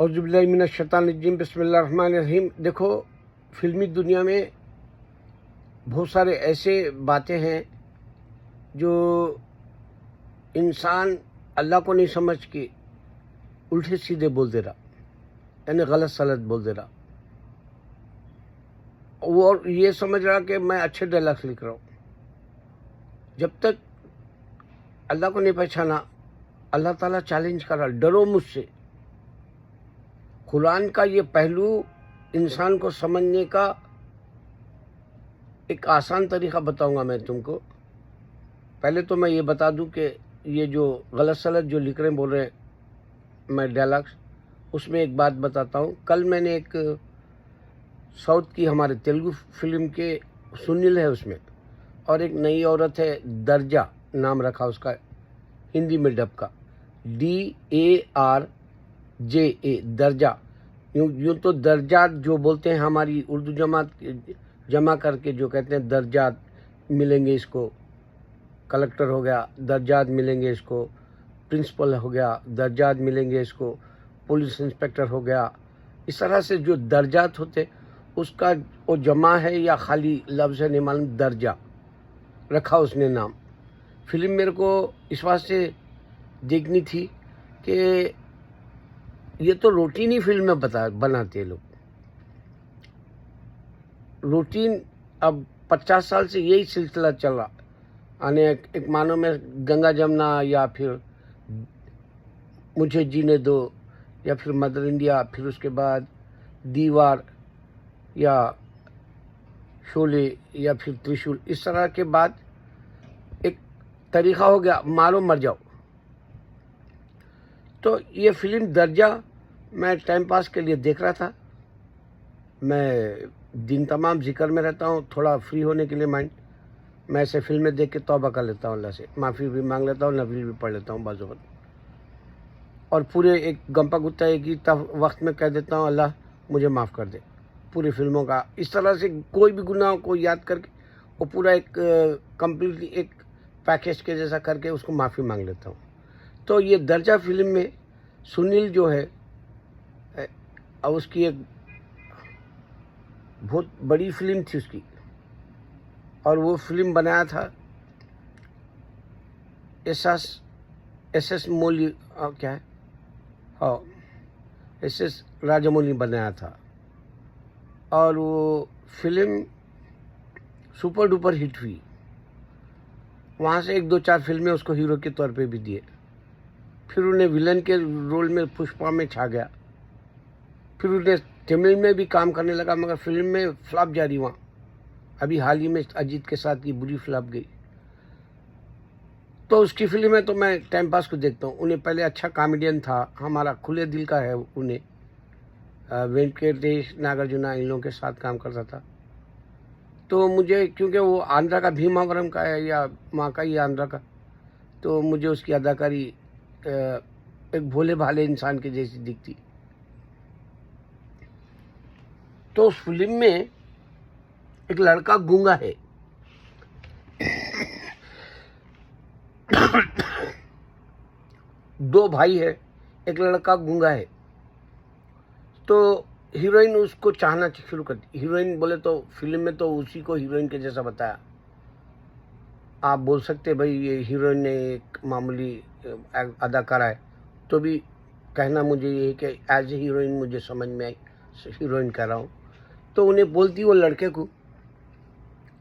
اعوذ باللہ من الشیطان الرجیم، بسم اللہ الرحمن الرحیم۔ دیکھو، فلمی دنیا میں بہت سارے ایسے باتیں ہیں جو انسان اللہ کو نہیں سمجھ کے الٹے سیدھے بول دے رہا، یعنی غلط سلط بول دے رہا، اور یہ سمجھ رہا کہ میں اچھے ڈائلاگس لکھ رہا ہوں۔ جب تک اللہ کو نہیں پہچانا، اللہ تعالیٰ چیلنج کر رہا، ڈرو مجھ سے۔ قرآن کا یہ پہلو انسان کو سمجھنے کا ایک آسان طریقہ بتاؤں گا میں تم کو۔ پہلے تو میں یہ بتا دوں کہ یہ جو غلط سلط جو لکھ رہے ہیں، بول رہے ہیں میں ڈائلاگس، اس میں ایک بات بتاتا ہوں۔ کل میں نے ایک ساؤتھ کی ہمارے تیلگو فلم کے سنیل ہے اس میں، اور ایک نئی عورت ہے درجہ نام رکھا اس کا، ہندی میں ڈب کا، DARJA درجہ۔ یوں تو درجات جو بولتے ہیں ہماری اردو جماعت جمع کر کے جو کہتے ہیں درجات ملیں گے اس کو، کلکٹر ہو گیا درجات ملیں گے اس کو، پرنسپل ہو گیا درجات ملیں گے اس کو، پولیس انسپیکٹر ہو گیا۔ اس طرح سے جو درجات ہوتے اس کا وہ جمع ہے یا خالی لفظ ہے نہیں معلوم، درجہ رکھا اس نے نام۔ فلم میرے کو اس واسطے دیکھنی تھی کہ یہ تو روٹین ہی فلم میں بناتے ہیں لوگ، روٹین۔ اب 50 سال سے یہی سلسلہ چل رہا، یعنی ایک معنوں میں گنگا جمنا، یا پھر مجھے جینے دو، یا پھر مدر انڈیا، پھر اس کے بعد دیوار یا شولے یا پھر ترشول۔ اس طرح کے بعد ایک طریقہ ہو گیا مارو مر جاؤ۔ تو یہ فلم درجہ میں ٹائم پاس کے لیے دیکھ رہا تھا۔ میں دن تمام ذکر میں رہتا ہوں، تھوڑا فری ہونے کے لیے مائنڈ میں ایسے فلمیں دیکھ کے توبہ کر لیتا ہوں، اللہ سے معافی بھی مانگ لیتا ہوں، نفل بھی پڑھ لیتا ہوں بعض وقت، اور پورے ایک گمپا گتا ایک ہی وقت میں کہہ دیتا ہوں اللہ مجھے معاف کر دے پوری فلموں کا۔ اس طرح سے کوئی بھی گناہ کو یاد کر کے وہ پورا ایک کمپلیٹلی ایک پیکیج کے جیسا کر کے اس کو معافی مانگ لیتا ہوں۔ تو یہ درجہ فلم میں سنیل جو ہے، اور اس کی ایک بہت بڑی فلم تھی اس کی، اور وہ فلم بنایا تھا ایس مولی، کیا ہے، ہاں ایس راجمولی بنایا تھا، اور وہ فلم سپر ڈوپر ہٹ ہوئی۔ وہاں سے 1-2-4 فلمیں اس کو ہیرو کے طور پہ بھی دیے، پھر انہیں ویلن کے رول میں پشپا میں چھا گیا، پھر انہیں تمل میں بھی کام کرنے لگا، مگر فلم میں فلاپ جاری ہوا۔ ابھی حال ہی میں اجیت کے ساتھ کی بری فلاپ گئی۔ تو اس کی فلم ہے تو میں ٹائم پاس کو دیکھتا ہوں۔ انہیں پہلے اچھا کامیڈین تھا، ہمارا کھلے دل کا ہے انہیں، وینکٹیش ناگرجنا ان لوگوں کے ساتھ کام کرتا تھا۔ تو مجھے کیونکہ وہ آندھرا کا بھیماورم کا ہے، یا ماں کا ہی آندھرا کا، تو مجھے اس کی اداکاری ایک بھولے بھالے انسان کے جیسی دکھتی۔ تو اس فلم میں ایک لڑکا گونگا ہے، دو بھائی ہے، ایک لڑکا گونگا ہے۔ تو ہیروئن اس کو چاہنا شروع کرتی۔ ہیروئن بولے تو فلم میں تو اسی کو ہیروئن کے جیسا بتایا۔ آپ بول سکتے بھائی یہ ہیروئن نے ایک معمولی اداکارہ ہے، تو بھی کہنا مجھے یہ ہے کہ ایز اے ہیروئن مجھے سمجھ میں آئی، ہیروئن کہہ رہا ہوں۔ تو انہیں بولتی وہ لڑکے کو،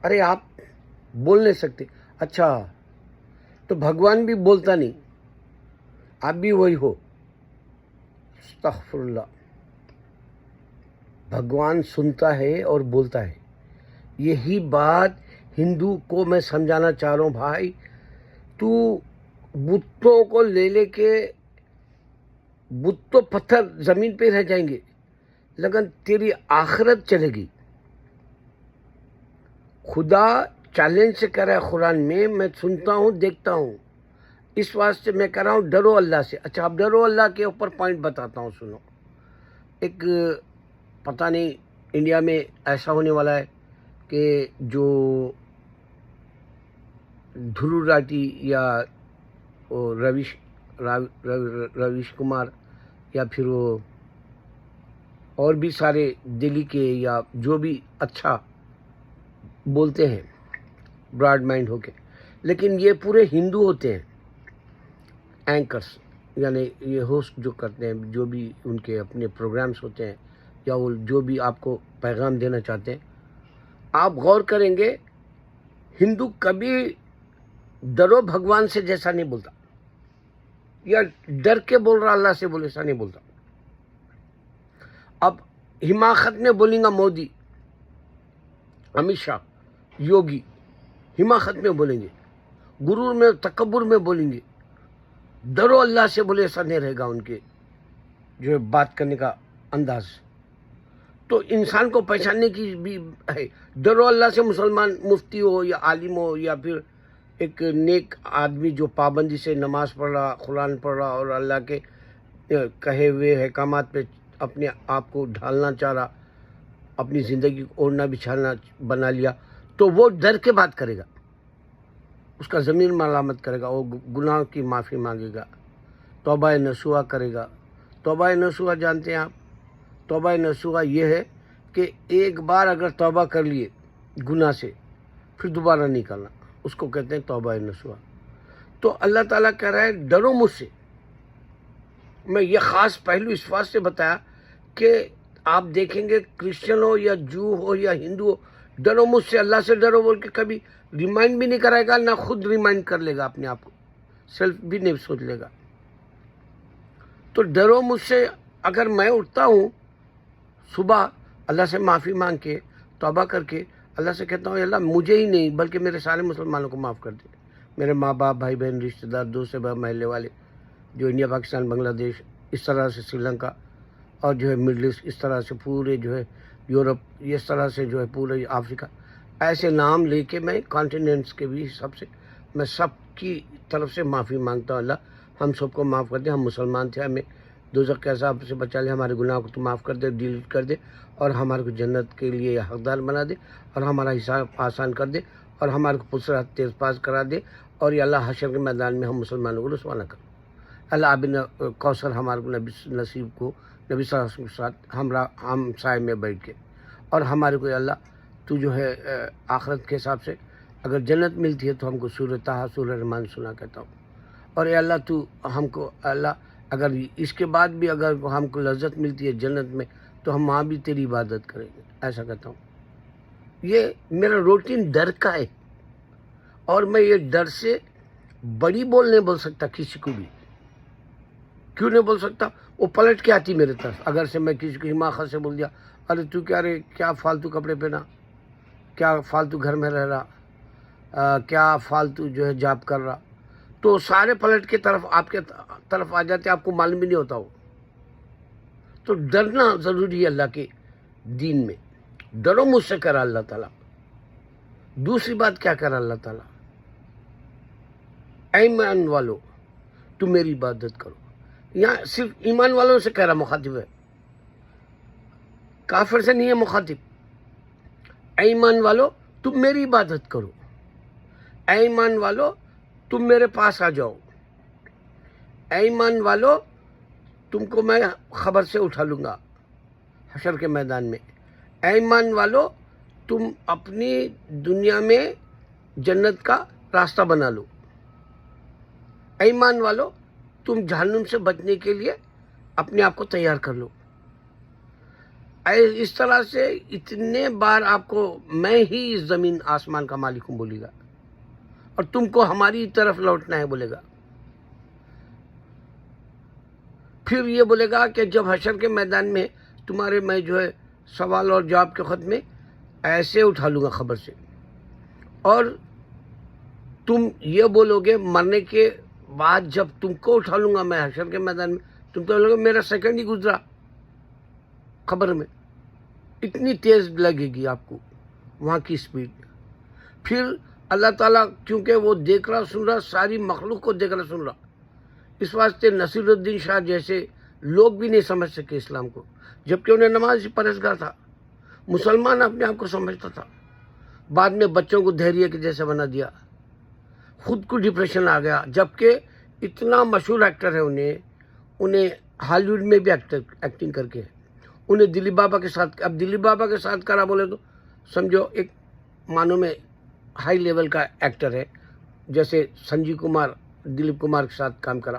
ارے آپ بول نہیں سکتے؟ اچھا تو بھگوان بھی بولتا نہیں، آپ بھی وہی ہو؟ استغفر اللہ، بھگوان سنتا ہے اور بولتا ہے۔ یہی بات ہندو کو میں سمجھانا چاہ رہا ہوں، بھائی تو بتوں کو لے کے، بت تو پتھر زمین پہ رہ جائیں گے لیکن تیری آخرت چلے گی۔ خدا چیلنج سے کہہ رہا ہے قرآن میں سنتا ہوں دیکھتا ہوں، اس واسطے میں کہہ رہا ہوں ڈرو اللہ سے۔ اچھا اب ڈرو اللہ کے اوپر پوائنٹ بتاتا ہوں، سنو۔ ایک پتہ نہیں انڈیا میں ایسا ہونے والا ہے کہ جو دھرو راٹی یا رویش کمار یا پھر وہ اور بھی سارے دلی کے یا جو بھی اچھا بولتے ہیں براڈ مائنڈ ہو کے، لیکن یہ پورے ہندو ہوتے ہیں اینکرس، یعنی یہ ہوسٹ جو کرتے ہیں، جو بھی ان کے اپنے پروگرامز ہوتے ہیں یا وہ جو بھی آپ کو پیغام دینا چاہتے ہیں، آپ غور کریں گے ہندو کبھی ڈرو بھگوان سے جیسا نہیں بولتا، یا ڈر کے بول رہا اللہ سے بولے ایسا نہیں بولتا. اب حماقت میں بولیں گا مودی، امت شاہ، یوگی حماقت میں بولیں گے، غرور میں تکبر میں بولیں گے، ڈرو اللہ سے بولے ایسا نہیں رہے گا ان کے جو ہے بات کرنے کا انداز. تو انسان کو پہچاننے کی بھی ہے. ڈرو اللہ سے مسلمان مفتی ہو یا عالم ہو یا پھر ایک نیک آدمی جو پابندی سے نماز پڑھ رہا، قرآن پڑھ رہا اور اللہ کے کہے ہوئے احکامات پہ اپنے آپ کو ڈھالنا چاہ رہا، اپنی زندگی کو اوڑھنا بچھانا بنا لیا، تو وہ ڈر کے بات کرے گا، اس کا ضمیر ملامت کرے گا، وہ گناہ کی معافی مانگے گا، توبہ نصوحہ کرے گا. توبہ نصوحہ جانتے ہیں آپ؟ توبہ نصوحہ یہ ہے کہ ایک بار اگر توبہ کر لیے گناہ سے پھر دوبارہ نہیں کرنا، اس کو کہتے ہیں توبہ نصوحہ. تو اللہ تعالیٰ کہہ رہا ہے ڈرو مجھ سے. میں یہ خاص پہلو اس واسطے بتایا کہ آپ دیکھیں گے کرسچن ہو یا جو ہو یا ہندو ہو، ڈرو مجھ سے، اللہ سے ڈرو بول کے کبھی ریمائنڈ بھی نہیں کرائے گا، نہ خود ریمائنڈ کر لے گا اپنے آپ کو، سیلف بھی نہیں سوچ لے گا. تو ڈرو مجھ سے. اگر میں اٹھتا ہوں صبح اللہ سے معافی مانگ کے توبہ کر کے اللہ سے کہتا ہوں اللہ مجھے ہی نہیں بلکہ میرے سارے مسلمانوں کو معاف کر دے، میرے ماں باپ، بھائی بہن، رشتہ دار، دوست محلے والے جو انڈیا، پاکستان، بنگلہ دیش، اس طرح سے سری لنکا اور جو ہے مڈل ایسٹ، اس طرح سے پورے جو ہے یورپ، اس طرح سے جو ہے پورے افریقہ، ایسے نام لے کے میں کانٹیننٹس کے بھی حساب سے میں سب کی طرف سے معافی مانگتا ہوں. اللہ ہم سب کو معاف کر دے، ہم مسلمان تھے، ہمیں دوزخ کے عذاب سے بچا لے، ہمارے گناہ کو تو معاف کر دے، ڈیلیٹ کر دے، اور ہمارے کو جنت کے لیے حقدار بنا دے، اور ہمارا حساب آسان کر دے، اور ہمارے کو پسرات تیز پاس کرا دے، اور یہ اللہ حشر کے میدان میں ہم مسلمانوں کو رسوا نہ کر. اللہ آب کوثر ہمارے کو نصیب کو نبی صلی اللہ علیہ وسلم کے ساتھ ہم سائے میں بیٹھ کے، اور ہمارے کو اللہ تو جو ہے آخرت کے حساب سے اگر جنت ملتی ہے تو ہم کو سورہ طٰہٰ، سورہ رحمان سنا کہتا ہوں. اور اے اللہ تو ہم کو اللہ اگر اس کے بعد بھی اگر ہم کو لذت ملتی ہے جنت میں تو ہم وہاں بھی تیری عبادت کریں گے، ایسا کہتا ہوں. یہ میرا روٹین ڈر کا ہے، اور میں یہ ڈر سے بڑی بول نہیں بول سکتا کسی کو بھی. کیوں نہیں بول سکتا؟ وہ پلٹ کے آتی میرے طرف. اگر سے میں کسی کو حماقت سے بول دیا، ارے تو کیا رے، کیا فالتو کپڑے پہنا، کیا فالتو گھر میں رہ رہا، کیا فالتو جو ہے جاب کر رہا، تو سارے پلٹ کے طرف آپ کے طرف آ جاتے، آپ کو معلوم بھی نہیں ہوتا ہو. تو ڈرنا ضروری ہے اللہ کے دین میں. ڈرو مجھ سے کرا اللہ تعالیٰ. دوسری بات کیا کرا اللہ تعالیٰ؟ اے ایمان والو تم میری عبادت کرو. یہاں صرف ایمان والوں سے کہہ رہا مخاطب ہے، کافر سے نہیں ہے مخاطب. اے ایمان والو تم میری عبادت کرو، اے ایمان والو تم میرے پاس آ جاؤ، اے ایمان والو تم کو میں خبر سے اٹھا لوں گا حشر کے میدان میں. اے ایمان والو تم اپنی دنیا میں جنت کا راستہ بنا لو. اے ایمان والو تم جہنم سے بچنے کے لیے اپنے آپ کو تیار کر لو. اس طرح سے اتنے بار آپ کو میں ہی اس زمین آسمان کا مالک ہوں بولے گا، اور تم کو ہماری طرف لوٹنا ہے بولے گا. پھر یہ بولے گا کہ جب حشر کے میدان میں تمہارے میں جو ہے سوال اور جواب کے خط میں ایسے اٹھا لوں گا خبر سے، اور تم یہ بولو گے مرنے کے بعد جب تم کو اٹھا لوں گا میں حشر کے میدان میں، تم تو بولو گے میرا سیکنڈ ہی گزرا خبر میں. اتنی تیز لگے گی آپ کو وہاں کی سپیڈ. پھر اللہ تعالیٰ کیونکہ وہ دیکھ رہا سن رہا، ساری مخلوق کو دیکھ رہا سن رہا، اس واسطے نصیر الدین شاہ جیسے لوگ بھی نہیں سمجھ سکے اسلام کو، جبکہ انہیں نماز پرہیزگار تھا، مسلمان اپنے آپ کو سمجھتا تھا. بعد میں بچوں کو دھیریہ کے جیسے بنا دیا، خود کو ڈپریشن آ گیا. جبکہ اتنا مشہور ایکٹر ہے، انہیں ہالی ووڈ میں بھی ایکٹنگ کر کے انہیں دلیپ بابا کے ساتھ، اب دلیپ بابا کے ساتھ کرا بولے تو سمجھو ایک معنوں میں ہائی لیول کا ایکٹر ہے، جیسے سنجیو کمار دلیپ کمار کے ساتھ کام کرا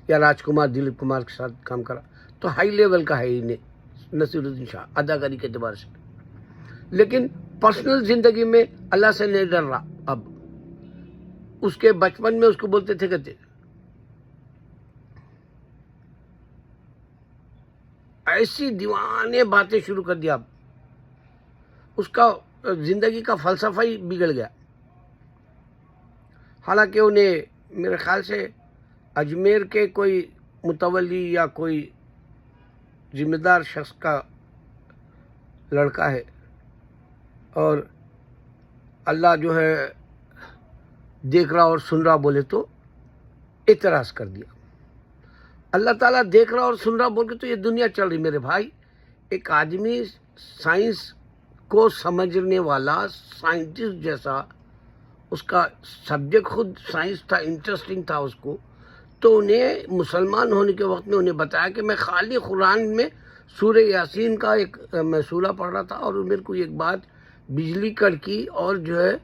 یا راج کمار دلیپ کمار کے ساتھ کام کرا، تو ہائی لیول کا ہے ہی نصیر الدین شاہ اداکاری کے اعتبار سے. لیکن پرسنل زندگی میں اللہ سے نہیں ڈر رہا. اب اس کے بچپن میں اس کو بولتے تھے کہتے ایسی دیوانے باتیں شروع کر دیا. اب اس کا زندگی کا فلسفہ ہی بگڑ گیا. حالانکہ انہیں میرے خیال سے اجمیر کے کوئی متولی یا کوئی ذمہ دار شخص کا لڑکا ہے، اور اللہ جو ہے دیکھ رہا اور سن رہا بولے تو اعتراض کر دیا. اللہ تعالیٰ دیکھ رہا اور سن رہا بول کے تو یہ دنیا چل رہی میرے بھائی. ایک آدمی سائنس کو سمجھنے والا سائنٹسٹ جیسا، اس کا سبجیکٹ خود سائنس تھا، انٹرسٹنگ تھا اس کو، تو انہیں مسلمان ہونے کے وقت میں انہیں بتایا کہ میں خالی قرآن میں سورہ یاسین کا ایک میں سورہ پڑھ رہا تھا، اور میرے کو ایک بات بجلی کڑکی اور جو ہے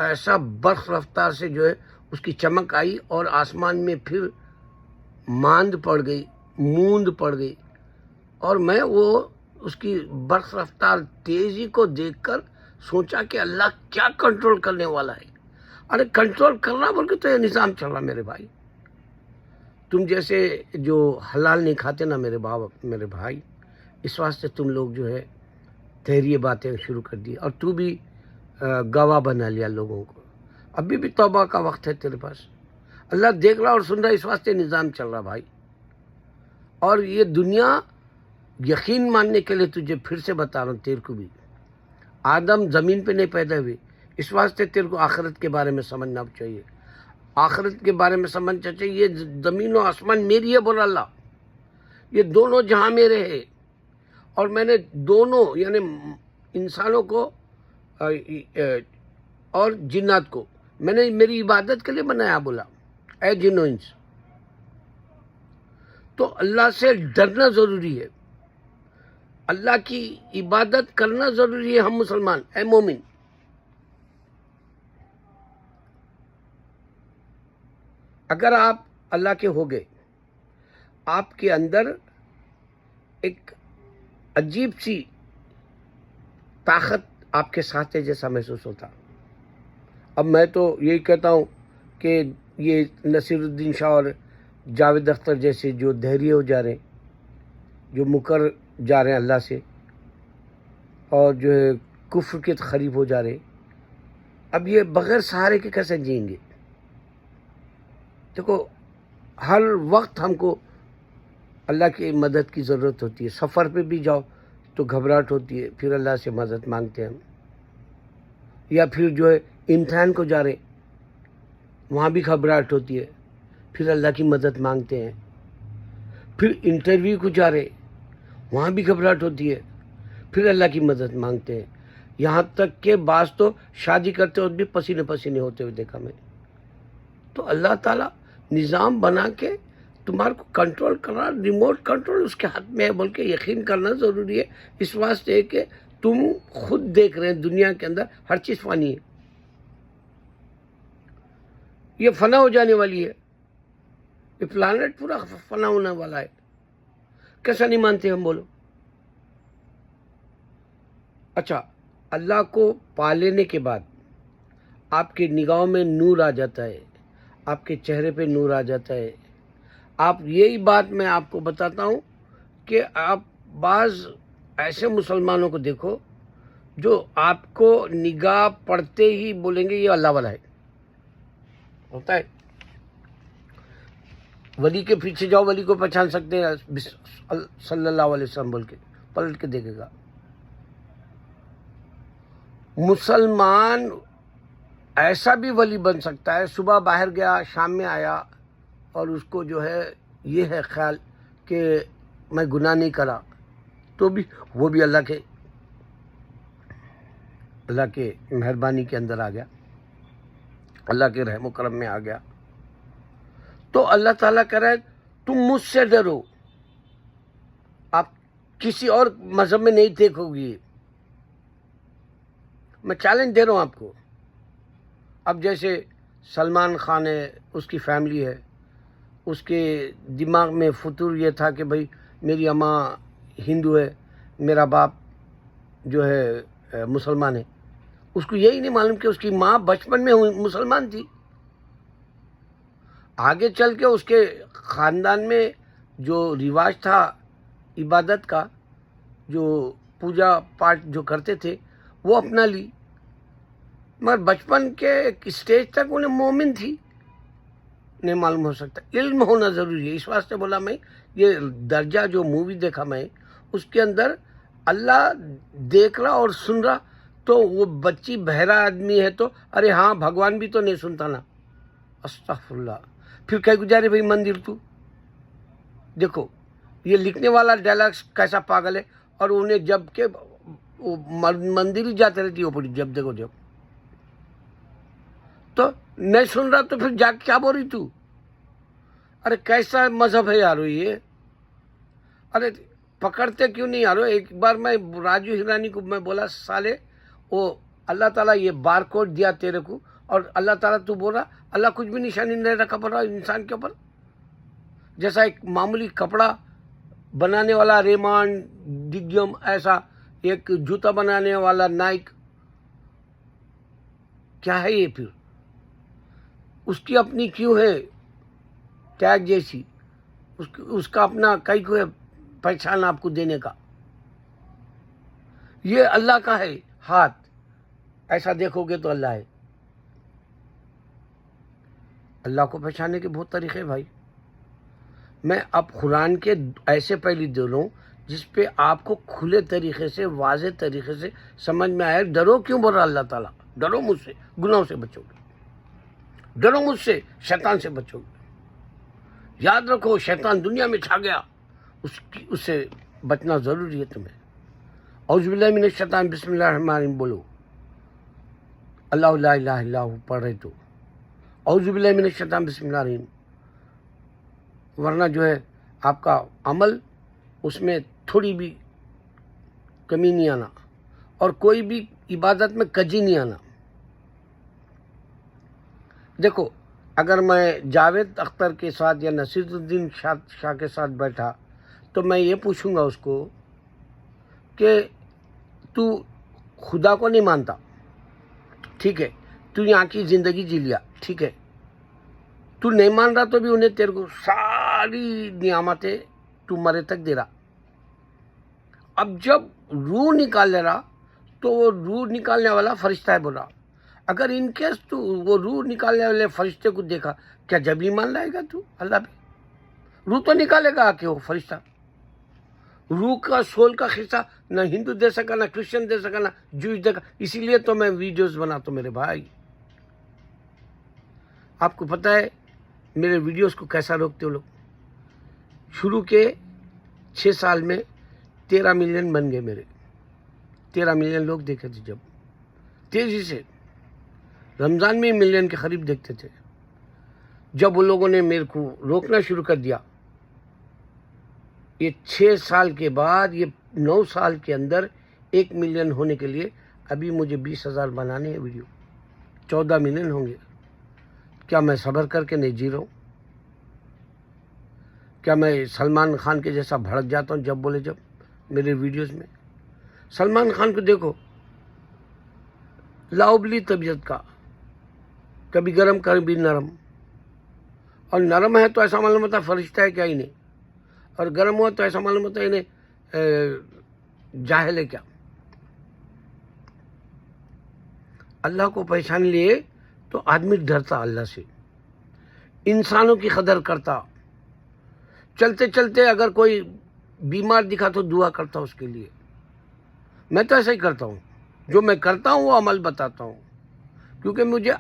ایسا برق رفتار سے جو ہے اس کی چمک آئی اور آسمان میں پھر ماند پڑ گئی، موند پڑ گئی، اور میں وہ اس کی برق رفتار تیزی کو دیکھ کر سوچا کہ اللہ کیا کنٹرول کرنے والا ہے. ارے کنٹرول کرنا بول کے تو یہ نظام چل رہا میرے بھائی. تم جیسے جو حلال نہیں کھاتے نا میرے بھائی، اس واسطے تم لوگ جو ہے تحریری باتیں شروع کر دی، اور تو بھی گواہ بنا لیا لوگوں کو. ابھی بھی توبہ کا وقت ہے تیرے پاس. اللہ دیکھ رہا اور سن رہا، اس واسطے نظام چل رہا بھائی. اور یہ دنیا یقین ماننے کے لیے تجھے پھر سے بتا رہا ہوں، تیرے کو بھی آدم زمین پہ نہیں پیدا ہوئے، اس واسطے تیرے کو آخرت کے بارے میں سمجھنا چاہیے. آخرت کے بارے میں سمجھنا چاہیے. یہ زمین و آسمان میری ہے بولا اللہ، یہ دونوں جہاں میرے ہیں، اور میں نے دونوں یعنی انسانوں کو اور جنات کو میں نے میری عبادت کے لیے بنایا. بولا اے جن و انس، تو اللہ سے ڈرنا ضروری ہے، اللہ کی عبادت کرنا ضروری ہے. ہم مسلمان، اے مومن، اگر آپ اللہ کے ہو گئے، آپ کے اندر ایک عجیب سی طاقت آپ کے ساتھ ہے جیسا محسوس ہوتا. اب میں تو یہی کہتا ہوں کہ یہ نصیر الدین شاہ اور جاوید اختر جیسے جو دہریے ہو جا رہے ہیں، جو مکر جا رہے ہیں اللہ سے، اور جو ہے کفر کے قریب ہو جا رہے ہیں، اب یہ بغیر سہارے کے کیسے جئیں گے؟ دیکھو ہر وقت ہم کو اللہ کی مدد کی ضرورت ہوتی ہے. سفر پہ بھی جاؤ تو گھبراہٹ ہوتی ہے، پھر اللہ سے مدد مانگتے ہیں ہم. یا پھر جو ہے امتحان کو جا رہے، وہاں بھی گھبراہٹ ہوتی ہے، پھر اللہ کی مدد مانگتے ہیں. پھر انٹرویو کو جا رہے، وہاں بھی گھبراہٹ ہوتی ہے، پھر اللہ کی مدد مانگتے ہیں. یہاں تک کہ بعض تو شادی کرتے وقت بھی پسینے پسینے ہوتے ہوئے دیکھا میں. تو اللہ تعالیٰ نظام بنا کے تمہارے کو کنٹرول کرنا، ریموٹ کنٹرول اس کے ہاتھ میں ہے بول کے یقین کرنا ضروری ہے. اس واسطے کہ تم خود دیکھ رہے ہیں دنیا کے اندر ہر چیز فانی ہے، یہ فنا ہو جانے والی ہے. یہ پلانٹ پورا فنا ہونے والا ہے. کیسا نہیں مانتے ہم؟ بولو. اچھا، اللہ کو پا لینے کے بعد آپ کی نگاہوں میں نور آ جاتا ہے، آپ کے چہرے پہ نور آ جاتا ہے. آپ یہی بات میں آپ کو بتاتا ہوں کہ آپ بعض ایسے مسلمانوں کو دیکھو جو آپ کو نگاہ پڑتے ہی بولیں گے یہ اللہ والا ہے. ہوتا ہے ولی کے پیچھے جاؤ، ولی کو پہچان سکتے ہیں صلی اللہ علیہ وسلم بول کے، پلٹ کے دیکھے گا. مسلمان ایسا بھی ولی بن سکتا ہے، صبح باہر گیا، شام میں آیا، اور اس کو جو ہے یہ ہے خیال کہ میں گناہ نہیں کرا، تو بھی وہ بھی اللہ کے مہربانی کے اندر آ گیا، اللہ کے رحم و کرم میں آ گیا. تو اللہ تعالیٰ کہہ رہا ہے تم مجھ سے ڈرو. آپ کسی اور مذہب میں نہیں دیکھو گی. میں چیلنج دے رہا ہوں آپ کو. اب جیسے سلمان خان ہے، اس کی فیملی ہے، اس کے دماغ میں فطور یہ تھا کہ بھائی میری اماں ہندو ہے، میرا باپ جو ہے مسلمان ہے. اس کو یہی نہیں معلوم کہ اس کی ماں بچپن میں مسلمان تھی. آگے چل کے اس کے خاندان میں جو رواج تھا عبادت کا، جو پوجا پاٹ جو کرتے تھے، وہ اپنا لی. مگر بچپن کے ایک اسٹیج تک انہیں مومن تھی، نہیں معلوم ہو سکتا. علم ہونا ضروری ہے. اس واسطے بولا میں یہ درجہ جو مووی دیکھا میں، اس کے اندر اللہ دیکھ رہا اور سن رہا. تو وہ بچی بہرا آدمی ہے تو ارے ہاں بھگوان بھی تو نہیں سنتا نا. استغفر اللہ. پھر کہیں گزارے بھائی مندر تو دیکھو یہ لکھنے والا ڈائلاگ کیسا پاگل ہے. اور انہیں جب کہ مندر ہی جاتے رہتی ہو پڑی جب دیکھو جب تو نہیں سن رہا تو پھر جا کے کیا بول رہی تو. ارے کیسا مذہب ہے یارو یہ. ارے پکڑتے کیوں نہیں یارو. ایک بار میں راجو ہیرانی کو میں بولا سالے وہ اللہ تعالیٰ یہ بار کوڈ دیا تیرے کو اور اللہ تعالیٰ تو بول رہا اللہ کچھ بھی نشانی نہیں رکھا پڑ رہا انسان کے اوپر. جیسا ایک معمولی کپڑا بنانے والا ریمان ڈگیم، ایسا ایک جوتا بنانے والا نائک، کیا ہے یہ پھر. اس کی اپنی کیوں ہے ٹیگ جیسی، اس کا اپنا کئی کو ہے پہچان آپ کو دینے کا. یہ اللہ کا ہے ہاتھ. ایسا دیکھو گے تو اللہ ہے. اللہ کو پہچاننے کے بہت طریقے بھائی. میں اب قرآن کے ایسے پہلی دے رہا ہوں جس پہ آپ کو کھلے طریقے سے واضح طریقے سے سمجھ میں آئے. ڈرو کیوں بول رہا اللہ تعالیٰ. ڈرو مجھ سے، گناہوں سے بچو گے. ڈرو مجھ سے، شیطان سے بچو گے. یاد رکھو شیطان دنیا میں چھا گیا، اس سے بچنا ضروری ہے تمہیں. اعوذ باللہ من الشیطان بسم اللہ الرحمن الرحیم بولو. اللہ لا الہ الا ہو پڑھ رہے تو اعوذ باللہ من الشیطان بسم اللہ الرحیم. ورنہ جو ہے آپ کا عمل اس میں تھوڑی بھی کمی نہیں آنا اور کوئی بھی عبادت میں کجی نہیں آنا. دیکھو اگر میں جاوید اختر کے ساتھ یا نصیر الدین شاہ کے ساتھ بیٹھا تو میں یہ پوچھوں گا اس کو کہ تو خدا کو نہیں مانتا، ٹھیک ہے، تو یہاں کی زندگی جی لیا، ٹھیک ہے، تو نہیں مان رہا تو بھی انہیں تیرے کو ساری نعمتیں تو مرے تک دے رہا. اب جب روح نکال لے رہا تو وہ روح نکالنے والا فرشتہ ہے بول رہا. اگر ان کیس تو وہ روح نکالنے والے فرشتے کو دیکھا، کیا جب ایمان لائے گا تو اللہ پہ؟ روح تو نکالے گا کہ وہ فرشتہ. روح کا سول کا حصہ نہ ہندو دے سکا، نہ کرسچن دے سکا، نہ جوئش دے سکا. اسی لیے تو میں ویڈیوز بناتا ہوں میرے بھائی. آپ کو پتہ ہے میرے ویڈیوز کو کیسا روکتے ہو لوگ. شروع کے 6 سال میں 13 ملین بن گئے میرے. 13 ملین لوگ دیکھے تھے. جب تیزی سے رمضان میں ملین کے قریب دیکھتے تھے. جب ان لوگوں نے میرے کو روکنا شروع کر دیا، یہ 6 سال کے بعد، یہ 9 سال کے اندر 1 ملین ہونے کے لیے ابھی مجھے 20,000 بنانے ہیں ویڈیو. 14 ملین ہوں گے. کیا میں صبر کر کے نہیں جی رہا ہوں؟ کیا میں سلمان خان کے جیسا بھڑک جاتا ہوں جب بولے جب میرے ویڈیوز میں؟ سلمان خان کو دیکھو، لاؤبلی طبیعت کا، کبھی گرم کبھی نرم. اور نرم ہے تو ایسا معلوم ہوتا ہے فرشتہ ہے کیا ہی نہیں، اور گرم ہوا تو ایسا معلوم ہوتا ہے انہیں جاہل ہے کیا. اللہ کو پہچان لیے تو آدمی ڈرتا اللہ سے، انسانوں کی قدر کرتا. چلتے چلتے اگر کوئی بیمار دکھا تو دعا کرتا اس کے لیے. میں تو ایسا ہی کرتا ہوں. جو میں کرتا ہوں وہ عمل بتاتا ہوں، کیونکہ مجھے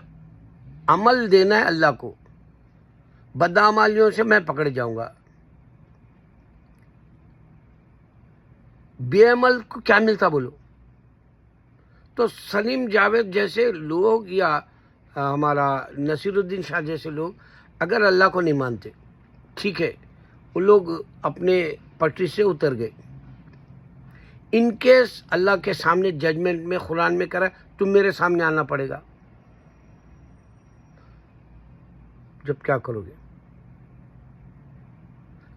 عمل دینا ہے اللہ کو. بدعمالیوں سے میں پکڑ جاؤں گا. بے عمل کو کیا ملتا بولو؟ تو سلیم جاوید جیسے لوگ یا ہمارا نصیر الدین شاہ جیسے لوگ اگر اللہ کو نہیں مانتے، ٹھیک ہے، وہ لوگ اپنے پٹری سے اتر گئے. ان کیس اللہ کے سامنے ججمنٹ میں قرآن میں کرا تم میرے سامنے آنا پڑے گا، جب کیا کرو گے؟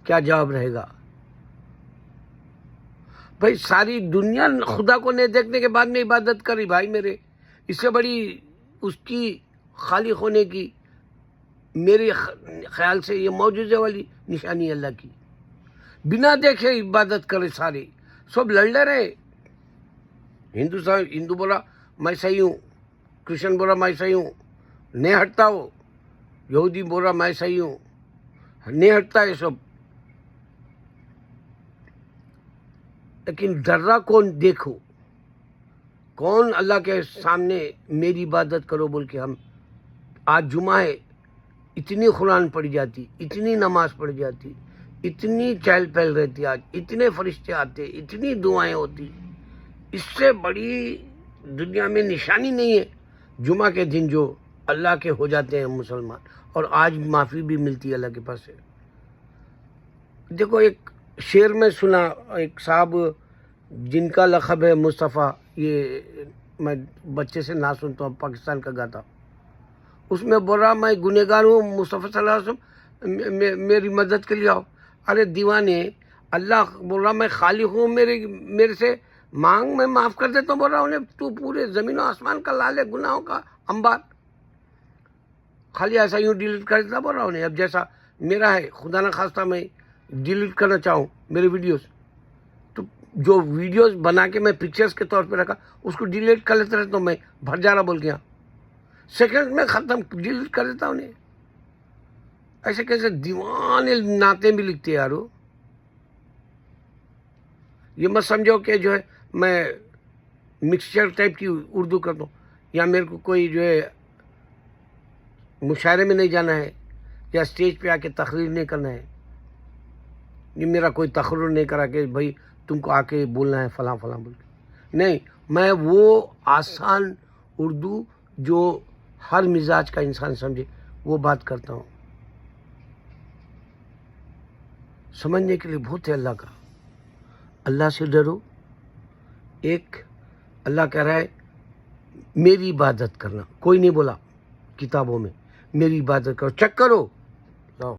کیا جواب رہے گا؟ بھائی ساری دنیا خدا کو نہیں دیکھنے کے بعد میں عبادت کری بھائی میرے، اس سے بڑی اس کی خالق ہونے کی میرے خیال سے یہ معجزے والی نشانی ہے اللہ کی۔ بنا دیکھے عبادت کرے، سارے سب لڑ لے رہے۔ ہندو بولا میں صحیح ہوں، کرسچن بولا میں صحیح ہوں، نہیں ہٹتا وہ۔ یہودی بولا میں صحیح ہوں، نہیں ہٹتا یہ سب۔ لیکن ڈر رہا کون؟ دیکھو کون اللہ کے سامنے میری عبادت کرو بول کے ہم۔ آج جمعہ ہے، اتنی قرآن پڑھی جاتی، اتنی نماز پڑھی جاتی، اتنی چہل پہل رہتی، آج اتنے فرشتے آتے، اتنی دعائیں ہوتی، اس سے بڑی دنیا میں نشانی نہیں ہے جمعہ کے دن جو اللہ کے ہو جاتے ہیں مسلمان، اور آج معافی بھی ملتی ہے اللہ کے پاس سے۔ دیکھو ایک شعر میں سنا، ایک صاحب جن کا لقب ہے مصطفیٰ، یہ میں بچے سے نہ سنتا ہوں، پاکستان کا گاتا، اس میں بول رہا میں گنہگار ہوں، مصطفیٰ صلی اللہ علیہ وسلم میری مدد کے لیے آؤ۔ ارے دیوانے، اللہ بول رہا میں خالق ہوں، میرے سے مانگ، میں معاف کر دیتا ہوں۔ بول رہا انہیں تو پورے زمین و آسمان کا لالے گناہوں کا انبار، خالی ایسا یوں ڈیلیٹ کر دیتا۔ بول رہا انہیں اب جیسا میرا ہے، خدا نہ خواستہ میں ڈیلیٹ کرنا چاہوں میرے ویڈیوز، تو جو ویڈیوز بنا کے میں پکچرز کے طور پہ رکھا اس کو ڈیلیٹ کر لیتا رہتا ہوں، میں بھر جا رہا بول کے، سیکنڈ میں ختم، ڈیلیٹ کر دیتا ہوں انہیں۔ ایسے کیسے دیوانے نعتیں بھی لکھتے یارو۔ یہ مت سمجھو کہ جو ہے میں مکسچر ٹائپ کی اردو کرتا ہوں، یا میرے کو کوئی جو ہے مشاعرے میں نہیں جانا ہے، یا اسٹیج پہ آ کے تقریر نہیں کرنا ہے۔ یہ میرا کوئی تقرر نہیں کرا کہ بھائی تم کو آ کے بولنا ہے فلاں فلاں بول کے، نہیں، میں وہ آسان اردو جو ہر مزاج کا انسان سمجھے وہ بات کرتا ہوں۔ سمجھنے کے لیے بہت ہے اللہ کا۔ اللہ سے ڈرو۔ ایک اللہ کہہ رہا ہے میری عبادت کرنا، کوئی نہیں بولا کتابوں میں میری عبادت کرو، چیک کرو